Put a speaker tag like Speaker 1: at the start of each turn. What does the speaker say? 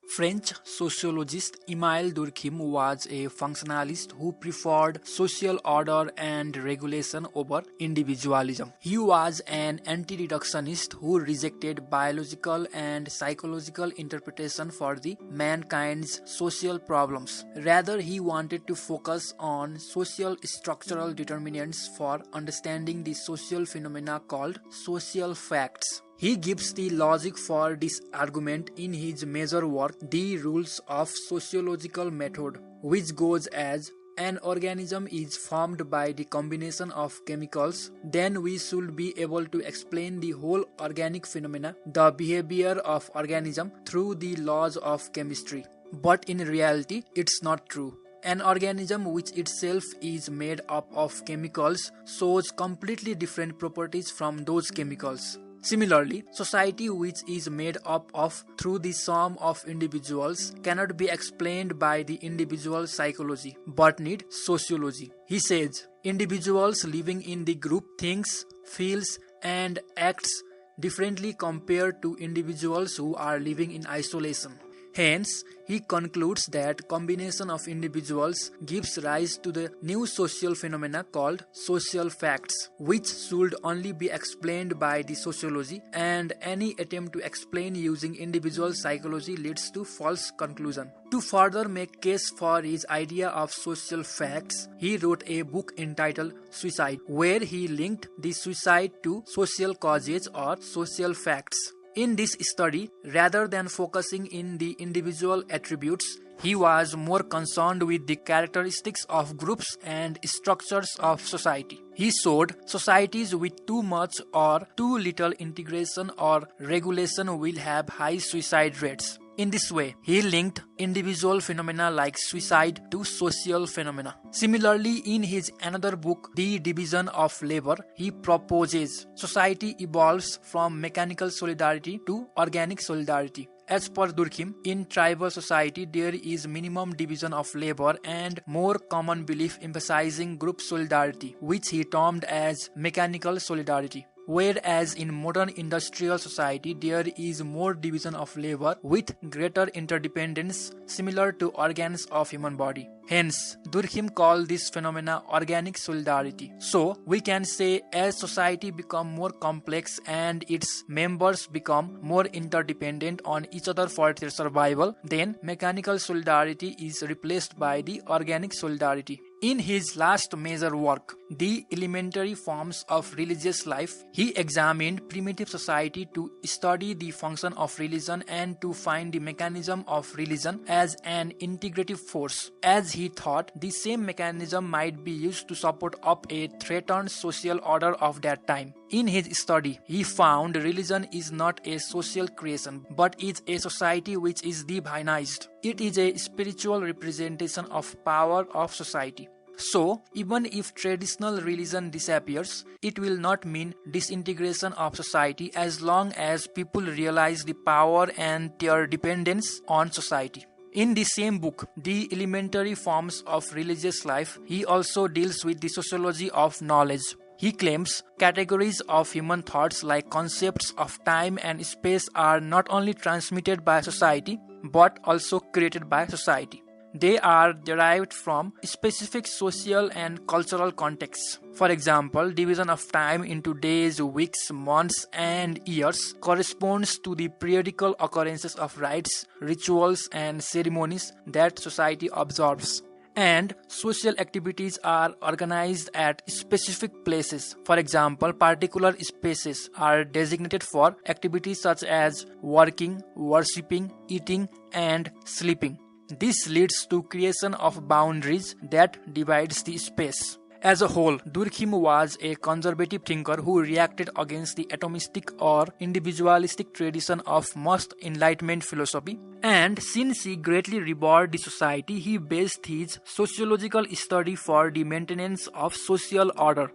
Speaker 1: French sociologist Emile Durkheim was a functionalist who preferred social order and regulation over individualism. He was an anti-reductionist who rejected biological and psychological interpretation for the mankind's social problems. Rather, he wanted to focus on social structural determinants for understanding the social phenomena called social facts. He gives the logic for this argument in his major work, The Rules of Sociological Method, which goes as: an organism is formed by the combination of chemicals, then we should be able to explain the whole organic phenomena, the behavior of organism, through the laws of chemistry. But in reality, it's not true. An organism which itself is made up of chemicals shows completely different properties from those chemicals. Similarly, society which is made up of through the sum of individuals cannot be explained by the individual psychology, but need sociology. He says, individuals living in the group thinks, feels, and acts differently compared to individuals who are living in isolation. Hence, he concludes that combination of individuals gives rise to the new social phenomena called social facts, which should only be explained by the sociology, and any attempt to explain using individual psychology leads to false conclusion. To further make case for his idea of social facts, he wrote a book entitled Suicide, where he linked the suicide to social causes or social facts. In this study, rather than focusing in the individual attributes, he was more concerned with the characteristics of groups and structures of society. He showed societies with too much or too little integration or regulation will have high suicide rates. In this way, he linked individual phenomena like suicide to social phenomena. Similarly, in his another book, The Division of Labor, he proposes society evolves from mechanical solidarity to organic solidarity. As per Durkheim, in tribal society there is minimum division of labor and more common belief emphasizing group solidarity, which he termed as mechanical solidarity. Whereas in modern industrial society there is more division of labor with greater interdependence similar to organs of human body. Hence, Durkheim called this phenomena organic solidarity. So, we can say as society become more complex and its members become more interdependent on each other for their survival, then mechanical solidarity is replaced by the organic solidarity. In his last major work, The Elementary Forms of Religious Life, he examined primitive society to study the function of religion and to find the mechanism of religion as an integrative force. As he thought, the same mechanism might be used to support up a threatened social order of that time. In his study, he found religion is not a social creation, but is a society which is divinized. It is a spiritual representation of power of society. So, even if traditional religion disappears, it will not mean disintegration of society as long as people realize the power and their dependence on society. In the same book, The Elementary Forms of Religious Life, he also deals with the sociology of knowledge. He claims categories of human thoughts like concepts of time and space are not only transmitted by society, but also created by society. They are derived from specific social and cultural contexts. For example, division of time into days, weeks, months, and years corresponds to the periodical occurrences of rites, rituals, and ceremonies that society observes. And social activities are organized at specific places. For example, particular spaces are designated for activities such as working, worshipping, eating, and sleeping. This leads to creation of boundaries that divides the space. As a whole, Durkheim was a conservative thinker who reacted against the atomistic or individualistic tradition of most Enlightenment philosophy. And since he greatly revered the society, he based his sociological study for the maintenance of social order.